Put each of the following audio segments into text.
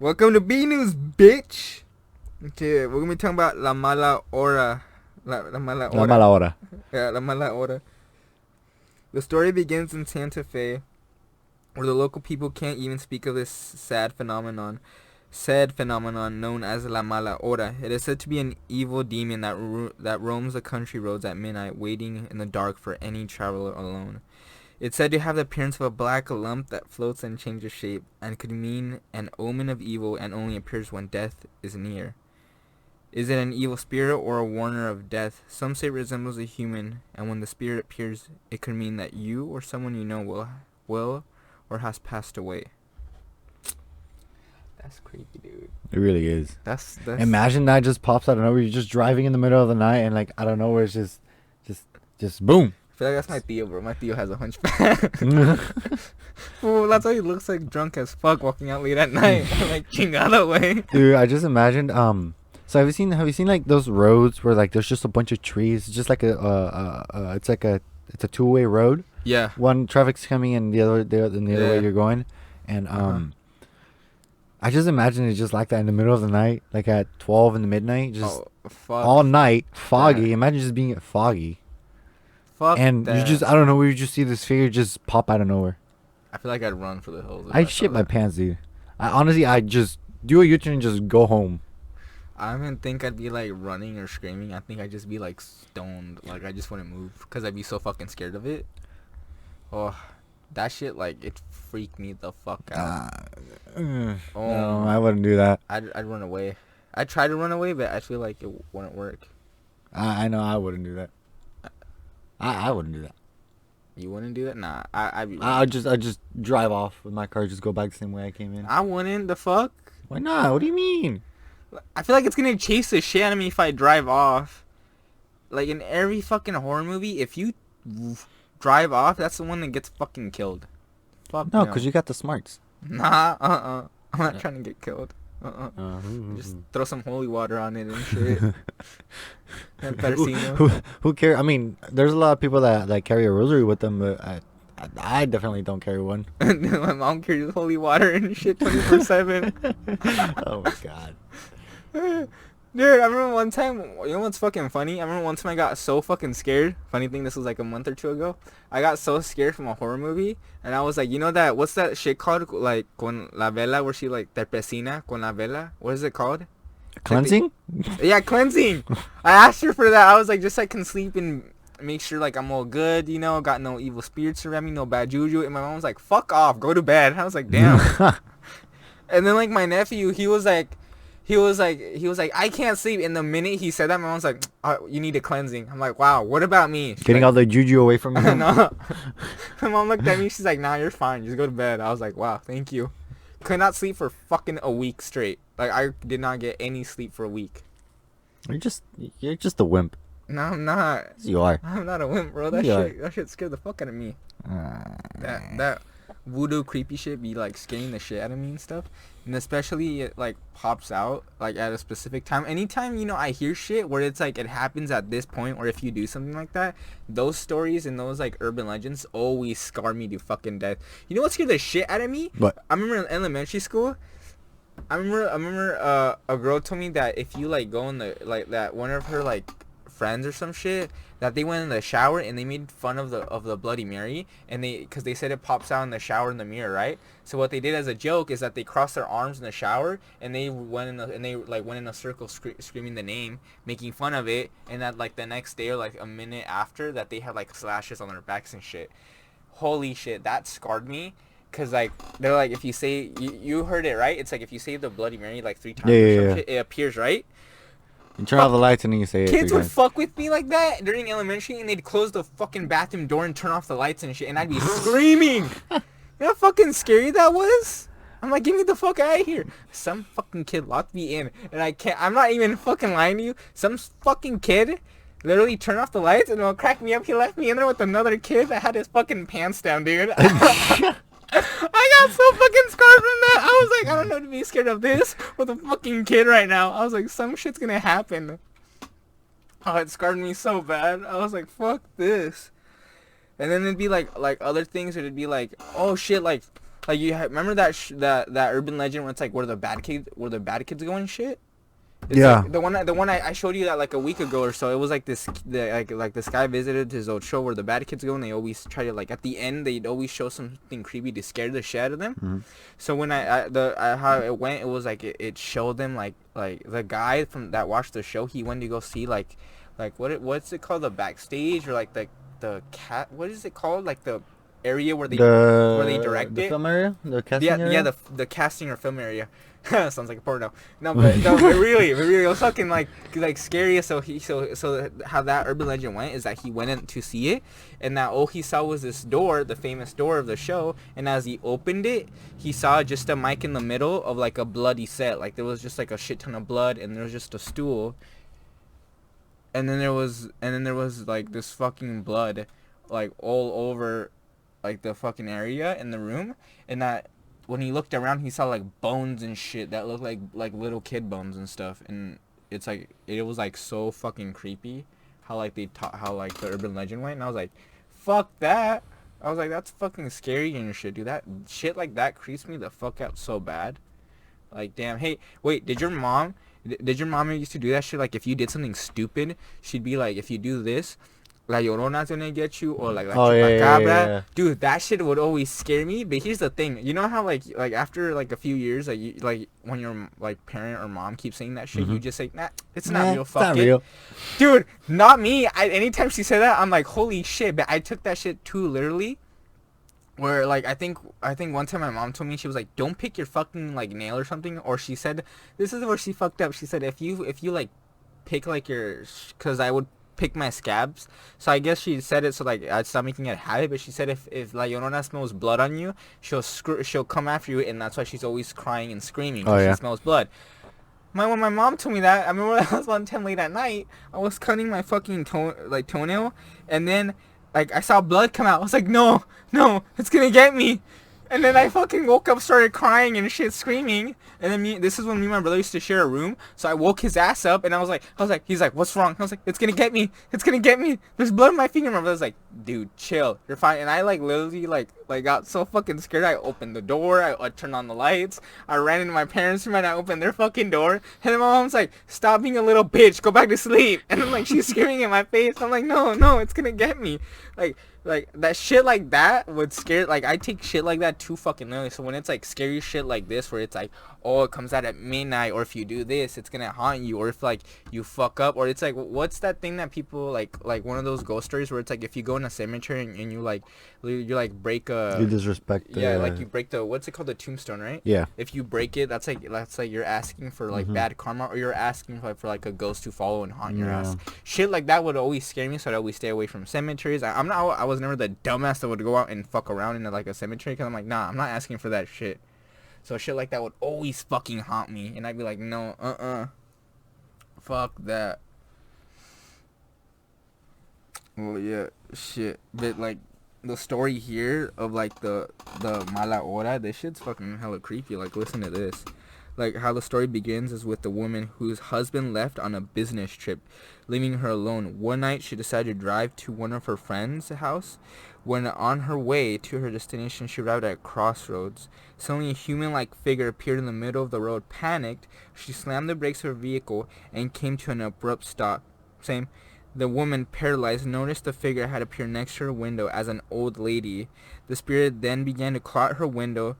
Welcome to Bnews, bitch. Okay, we're gonna be talking about La Mala Hora. La Mala La Hora. mala hora. Yeah, La Mala Hora. The story begins in Santa Fe, where the local people can't even speak of this sad phenomenon known as La Mala Hora. It is said to be an evil demon that roams the country roads at midnight, waiting in the dark for any traveler alone. It's said to have the appearance of a black lump that floats and changes shape, and could mean an omen of evil and only appears when death is near. Is it an evil spirit or a warner of death? Some say it resembles a human, and when the spirit appears, it could mean that you or someone you know will or has passed away. That's creepy, dude. It really is. That's Imagine that just pops out of nowhere. You're just driving in the middle of the night and like I don't know where it's just boom. I feel like that's my Theo, bro. My Theo has a hunchback. Well, that's why he looks like drunk as fuck walking out late at night, like chingada way. Dude, I just imagined. So have you seen like those roads where like there's just a bunch of trees? It's just like it's a two-way road. Yeah. One traffic's coming in, the other way you're going, and I just imagine it just like that in the middle of the night, like at 12 in the midnight, just fuck all night, foggy. that. Imagine just being foggy. Fuck And that. you just, I don't know, you just see this figure just pop out of nowhere. I feel like I'd run for the hills. If I'd saw shit my that. pants, dude. I'd just do a U-turn and just go home. I don't even think I'd be like running or screaming. I think I'd just be like stoned. Like I just wouldn't move because I'd be so fucking scared of it. Oh, that shit, like, it freaked me the fuck out. No, I wouldn't do that. I'd run away. I'd try to run away, but I feel like it wouldn't work. I know I wouldn't do that. I wouldn't do that. You wouldn't do that? Nah, I'd be. I'd just drive off with my car, just go back the same way I came in. I wouldn't. The fuck? Why not? What do you mean? I feel like it's gonna chase the shit out of me if I drive off. Like in every fucking horror movie, if you drive off, that's the one that gets fucking killed. Fuck No, because you got the smarts. Nah, I'm not trying to get killed. Just throw some holy water on it and shit. Who cares? I mean, there's a lot of people that carry a rosary with them, but I definitely don't carry one. My mom carries holy water and shit 24/7. Oh my god. Dude, I remember one time, you know what's fucking funny? I remember one time I got so fucking scared. Funny thing, this was like a month or two ago. I got so scared from a horror movie, and I was like, you know that, what's that shit called? Like, con la vela, where she like, terpecina con la vela? What is it called? Cleansing? Yeah, cleansing. I asked her for that. I was like, just so I can sleep and make sure like I'm all good, you know, got no evil spirits around me, no bad juju. And my mom was like, fuck off, go to bed. I was like, damn. And then like my nephew, he was like, I can't sleep. And the minute he said that, my mom's like, oh, you need a cleansing. I'm like, wow, what about me? She's Getting like, all the juju away from you. no. My mom looked at me. She's like, nah, you're fine. Just go to bed. I was like, wow, thank you. Could not sleep for fucking a week straight. Like I did not get any sleep for a week. You're just a wimp. No, I'm not. Yes, you are. I'm not a wimp, bro. That shit scared the fuck out of me. That voodoo creepy shit be like scaring the shit out of me and stuff. And especially it like pops out like at a specific time. Anytime, you know, I hear shit where it's like it happens at this point, or if you do something like that, those stories and those like urban legends always scar me to fucking death. You know what scared the shit out of me? What? I remember in elementary school, I remember a girl told me that if you like go in the like that one of her like friends or some shit, that they went in the shower and they made fun of the Bloody Mary, and because they said it pops out in the shower in the mirror, right? So what they did as a joke is that they crossed their arms in the shower and they went in a circle screaming the name, making fun of it, and that like the next day or like a minute after that they had like slashes on their backs and shit. Holy shit, that scarred me. Cause like they're like, if you say you heard it right, it's like if you say the Bloody Mary like 3 times or some shit, it appears, right? You turn off the lights and then you say it. Kids would fuck with me like that during elementary, and they'd close the fucking bathroom door and turn off the lights and shit, and I'd be screaming. You know how fucking scary that was? I'm like, get me the fuck out of here. Some fucking kid locked me in, and I'm not even fucking lying to you. Some fucking kid literally turned off the lights, and it'll crack me up. He left me in there with another kid that had his fucking pants down, dude. I got so fucking scarred from that. I was like, I don't know to be scared of this with a fucking kid right now. I was like, some shit's gonna happen. Oh, it scarred me so bad. I was like, fuck this. And then it'd be like other things. It'd be like, oh shit, like Like you remember that urban legend where it's like where the bad kids go and shit. It's Yeah. like the one I showed you that like a week ago or so. It was like like this guy visited his old show where the bad kids go, and they always try to like at the end they'd always show something creepy to scare the shit out of them. Mm-hmm. So when how it went, it was like it showed them like the guy from that watched the show, he went to go see like what's it called, the backstage, or like the cat, what is it called, like the area where they direct the it, film area, the casting area. yeah, the casting or film area. Sounds like a porno. No, but really, it was fucking like scary. So how that urban legend went is that he went in to see it, and that all he saw was this door, the famous door of the show. And as he opened it, he saw just a mic in the middle of like a bloody set. Like there was just like a shit ton of blood, and there was just a stool. And then there was like this fucking blood, like all over, like the fucking area in the room, and that. When he looked around, he saw like bones and shit that looked like little kid bones and stuff, and it's like it was like so fucking creepy, how like how like the urban legend went, and I was like, fuck that. I was like, that's fucking scary and shit, dude. That shit like that creeps me the fuck out so bad. Like, damn. Hey, wait, did your mom used to do that shit? Like, if you did something stupid, she'd be like, if you do this, La Llorona's gonna get you, or like La Chupacabra. Yeah. Dude, that shit would always scare me. But here's the thing, you know how like after like a few years, like when your like parent or mom keeps saying that shit, Mm-hmm. you just say, nah, it's not real. Fuck not it. real. Dude, not me. Anytime she said that, I'm like, holy shit. But I took that shit too literally. Where like I think one time my mom told me, she was like, don't pick your fucking like nail or something, or she said, this is where she fucked up. She said if you like pick like your, because I would pick my scabs. So I guess she said it so like I'd stop making it a habit. But she said if La Llorona smells blood on you, she'll come after you, and that's why she's always crying and screaming, because she smells blood. When my mom told me that, I remember I was one time late at night, I was cutting my fucking toenail, and then like I saw blood come out. I was like, no, it's gonna get me. And then I fucking woke up, started crying and shit, screaming. And then this is when me and my brother used to share a room. So I woke his ass up, and I was like, he's like, what's wrong? I was like, it's gonna get me. There's blood on my finger. My brother's like, dude, chill, you're fine. And I like literally like got so fucking scared. I opened the door. I turned on the lights. I ran into my parents' room and I opened their fucking door. And then my mom's like, stop being a little bitch. Go back to sleep. And then like she's screaming in my face. I'm like, no, it's gonna get me. Like that shit like that would scare, like I take shit like that too fucking literally. So when it's like scary shit like this where it's like, oh, it comes out at midnight, or if you do this it's gonna haunt you, or if like you fuck up, or it's like, what's that thing that people like one of those ghost stories where it's like if you go in a cemetery and you like break a, you disrespect like you break the, what's it called, the tombstone, right? Yeah. If you break it, that's like you're asking for like bad karma, or you're asking for like a ghost to follow and haunt your ass. Shit like that would always scare me, so I'd always stay away from cemeteries. I was never the dumbass that would go out and fuck around in like a cemetery, because I'm like, nah, I'm not asking for that shit. So shit like that would always fucking haunt me, and I'd be like, no, fuck that. Well, yeah, shit. But like the story here of like the mala hora, this shit's fucking hella creepy. Like, listen to this. Like, how the story begins is with the woman whose husband left on a business trip, leaving her alone. One night, she decided to drive to one of her friend's house. When on her way to her destination, she arrived at a crossroads. Suddenly, a human-like figure appeared in the middle of the road. Panicked, she slammed the brakes of her vehicle and came to an abrupt stop. The woman, paralyzed, noticed the figure had appeared next to her window as an old lady. The spirit then began to claw at her window.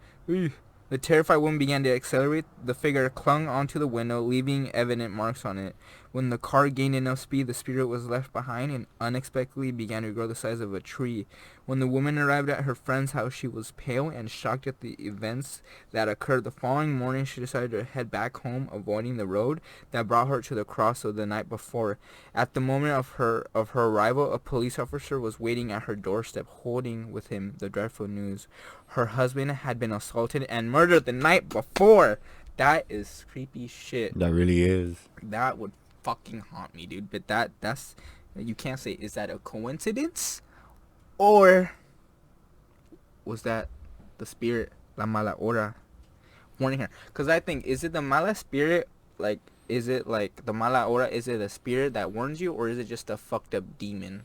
The terrified woman began to accelerate. The figure clung onto the window, leaving evident marks on it. When the car gained enough speed, the spirit was left behind and unexpectedly began to grow the size of a tree. When the woman arrived at her friend's house, she was pale and shocked at the events that occurred. The following morning, she decided to head back home, avoiding the road that brought her to the crossroad the night before. At the moment of her arrival, a police officer was waiting at her doorstep, holding with him the dreadful news. Her husband had been assaulted and murdered the night before. That is creepy shit. That really is. That would fucking haunt me, dude. But that's, you can't say, is that a coincidence, or was that the spirit, la mala hora, warning her? Because I think, is it the mala spirit, like, is it like the mala hora, is it a spirit that warns you, or is it just a fucked up demon?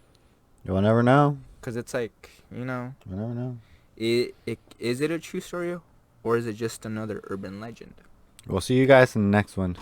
You'll never know. Because it's like, you know, You'll never know. Is it a true story, or is it just another urban legend? We'll see you guys in the next one.